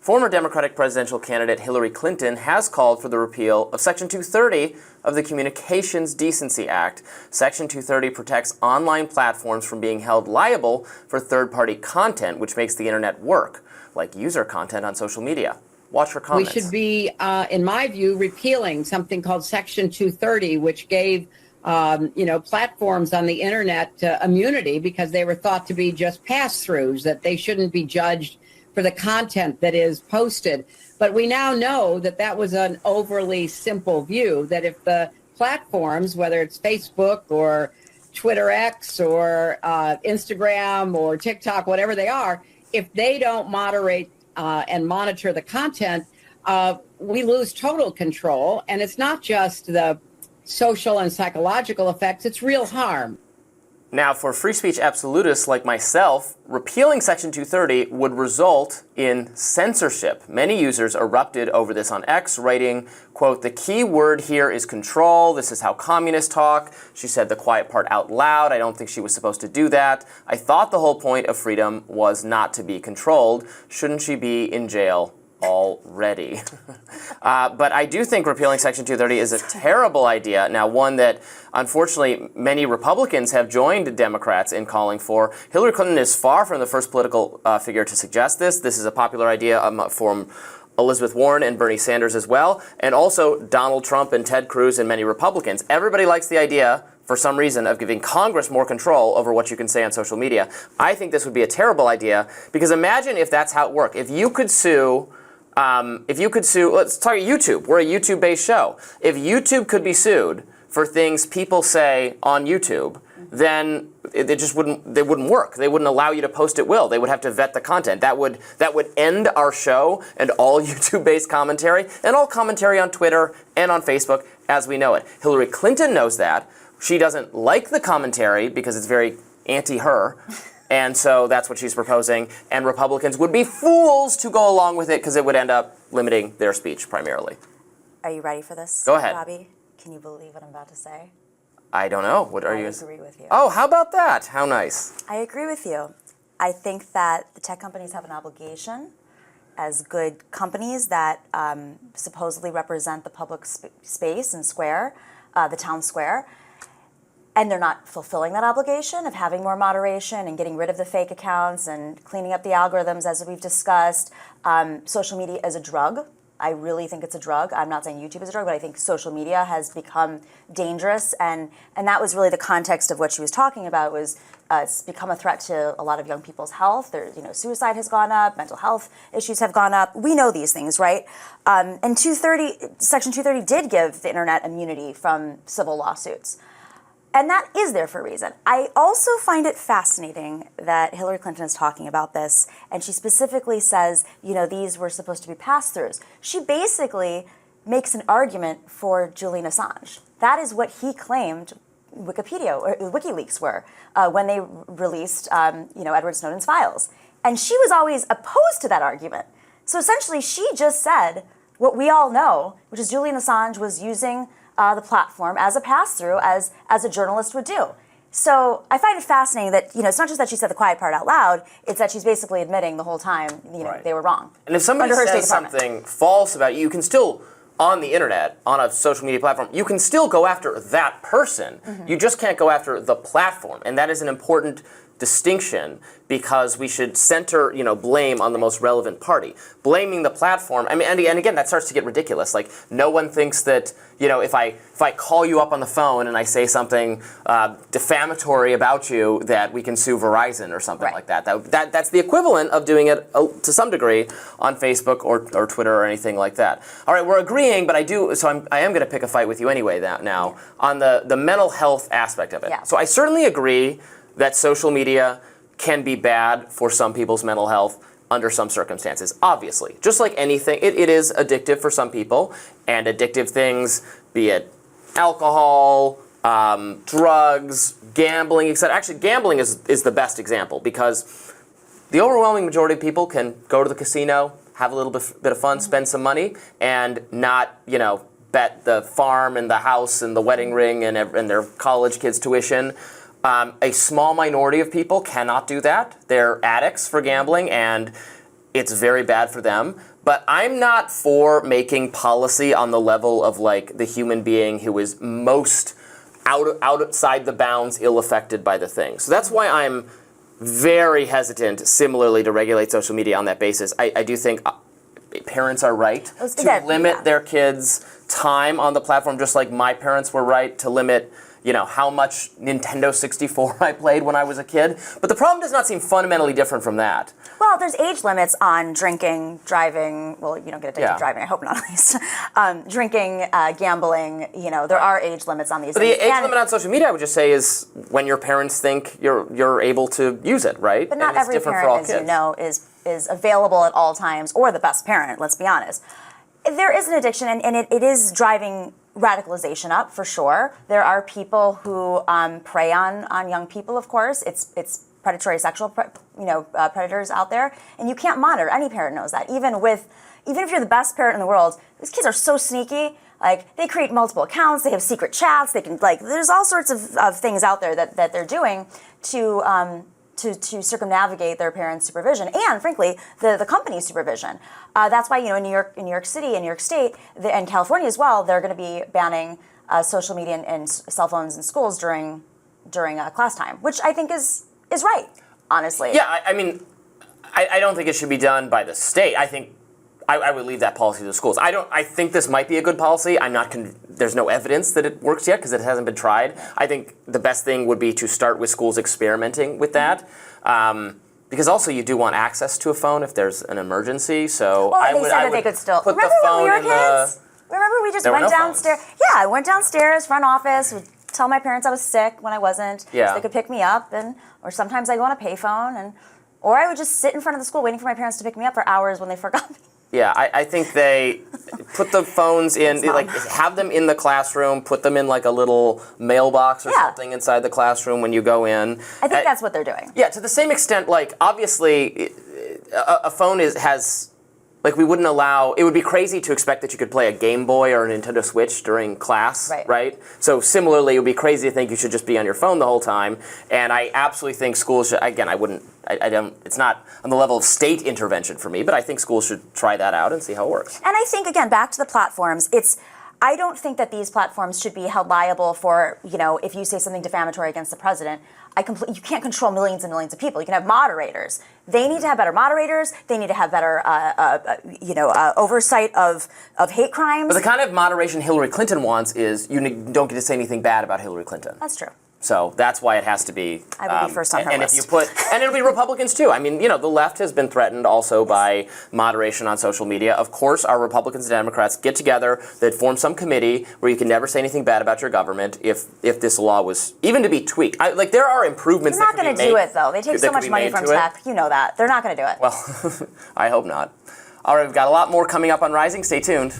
Former Democratic presidential candidate Hillary Clinton has called for the repeal of Section 230 of the Communications Decency Act. Section 230 protects online platforms from being held liable for third-party content, which makes the internet work, like user content on social media. Watch her comments. We should be, in my view, repealing something called Section 230, which gave platforms on the internet immunity because they were thought to be just pass-throughs, that they shouldn't be judged for the content that is posted. But we now know that that was an overly simple view, that if the platforms, whether it's Facebook or Twitter X or Instagram or TikTok, whatever they are, if they don't moderate and monitor the content, we lose total control. And it's not just the social and psychological effects, it's real harm. Now, for free speech absolutists like myself, repealing Section 230 would result in censorship. Many users erupted over this on X, writing, quote, "The key word here is control. This is how communists talk. She said the quiet part out loud. I don't think she was supposed to do that. I thought the whole point of freedom was not to be controlled. Shouldn't she be in jail already?" But I do think repealing Section 230 is a terrible idea. Now, one that, unfortunately, many Republicans have joined Democrats in calling for. Hillary Clinton is far from the first political figure to suggest this. This is a popular idea from Elizabeth Warren and Bernie Sanders as well, and also Donald Trump and Ted Cruz and many Republicans. Everybody likes the idea, for some reason, of giving Congress more control over what you can say on social media. I think this would be a terrible idea, because imagine if that's how it worked. If you could sue, let's talk YouTube. We're a YouTube-based show. If YouTube could be sued for things people say on YouTube, then they wouldn't work. They wouldn't allow you to post at will. They would have to vet the content. That would end our show and all YouTube-based commentary and all commentary on Twitter and on Facebook as we know it. Hillary Clinton knows that. She doesn't like the commentary because it's very anti-her. And so that's what she's proposing. And Republicans would be fools to go along with it because it would end up limiting their speech primarily. Are you ready for this? Go ahead. Robby, can you believe what I'm about to say? I don't know. What are you? I agree with you. Oh, how about that? How nice. I agree with you. I think that the tech companies have an obligation as good companies that supposedly represent the public space and square, the town square. And they're not fulfilling that obligation of having more moderation and getting rid of the fake accounts and cleaning up the algorithms, as we've discussed. Social media is a drug. I really think it's a drug. I'm not saying YouTube is a drug, but I think social media has become dangerous. And that was really the context of what she was talking about, was it's become a threat to a lot of young people's health. Suicide has gone up, mental health issues have gone up. We know these things, right? And Section 230 did give the internet immunity from civil lawsuits. And that is there for a reason. I also find it fascinating that Hillary Clinton is talking about this, and she specifically says, these were supposed to be pass-throughs. She basically makes an argument for Julian Assange. That is what he claimed Wikipedia or WikiLeaks were when they released, Edward Snowden's files. And she was always opposed to that argument. So essentially, she just said what we all know, which is Julian Assange was using the platform as a pass-through, as a journalist would do. So I find it fascinating that, it's not just that she said the quiet part out loud, it's that she's basically admitting the whole time, right, they were wrong. And if somebody says something false about you, you can still, on the internet, on a social media platform, you can still go after that person. Mm-hmm. You just can't go after the platform. And that is an important distinction, because we should center, blame on the most relevant party. Blaming the platform, and again, that starts to get ridiculous. Like, no one thinks that, if I call you up on the phone and I say something defamatory about you, that we can sue Verizon or something, right, like that. That's the equivalent of doing it to some degree on Facebook or Twitter or anything like that. All right, we're agreeing, but I am going to pick a fight with you anyway now on the mental health aspect of it. Yeah. So I certainly agree that social media can be bad for some people's mental health under some circumstances, obviously. Just like anything, it is addictive for some people, and addictive things, be it alcohol, drugs, gambling, etc. Actually, gambling is the best example, because the overwhelming majority of people can go to the casino, have a little bit of fun, spend some money, and not, bet the farm and the house and the wedding ring and their college kids' tuition. A small minority of people cannot do that. They're addicts for gambling, and it's very bad for them. but I'm not for making policy on the level of like the human being who is most outside the bounds, ill-affected by the thing. So that's why I'm very hesitant, similarly, to regulate social media on that basis. I do think parents are right to limit their kids' time on the platform, just like my parents were right to limit, you know, how much Nintendo 64 I played when I was a kid. But the problem does not seem fundamentally different from that. Well, there's age limits on drinking, driving. Well, you don't get addicted to driving, I hope not, at least. Drinking, gambling, you know, there are age limits on these But things. the age limit on social media, I would just say, is when your parents think you're able to use it, right? But not every parent, as you know, is available at all times, or the best parent, let's be honest. There is an addiction, and it is driving radicalization up, for sure. There are people who prey on young people, of course. It's predatory sexual predators out there, and you can't monitor. Any parent knows that. Even if you're the best parent in the world, these kids are so sneaky. Like, they create multiple accounts, they have secret chats, they can, like, there's all sorts of things out there that they're doing to circumnavigate their parents' supervision and, frankly, the company's supervision. That's why, you know, in New York City, in New York State, and California as well, they're going to be banning social media and cell phones in schools during class time, which I think is right, honestly. Yeah, I mean, I don't think it should be done by the state. I think I would leave that policy to the schools. I think this might be a good policy. I'm not. There's no evidence that it works yet because it hasn't been tried. I think the best thing would be to start with schools experimenting with that. Because also you do want access to a phone if there's an emergency. So well, they said that they could still. Put remember the phone when we were in kids? Remember we just went downstairs? Phones. Yeah, I went downstairs, front office, would tell my parents I was sick when I wasn't. Yeah. So they could pick me up, or sometimes I'd go on a payphone, or I would just sit in front of the school waiting for my parents to pick me up for hours when they forgot me. Yeah, I think they put the phones in, like, have them in the classroom, put them in like a little mailbox or something inside the classroom when you go in. I think that's what they're doing. Yeah, to the same extent, like, obviously, a phone has, like, we wouldn't allow, it would be crazy to expect that you could play a Game Boy or a Nintendo Switch during class, right? So similarly, it would be crazy to think you should just be on your phone the whole time. And I absolutely think schools should, again, I don't, it's not on the level of state intervention for me, but I think schools should try that out and see how it works. And I think, again, back to the platforms, I don't think that these platforms should be held liable for, you know, if you say something defamatory against the president. You can't control millions and millions of people. You can have moderators. They need to have better moderators. They need to have better, oversight of hate crimes. But the kind of moderation Hillary Clinton wants is you don't get to say anything bad about Hillary Clinton. That's true. So that's why it has to be. I would be first on her list. If you and it'll be Republicans too. I mean, you know, the left has been threatened also by moderation on social media. Of course, our Republicans and Democrats get together, they'd form some committee where you can never say anything bad about your government if this law was even to be tweaked. Like, there are improvements. They're not going to do it, though. They take so much money from tech. You know that. They're not going to do it. Well, I hope not. All right, we've got a lot more coming up on Rising. Stay tuned.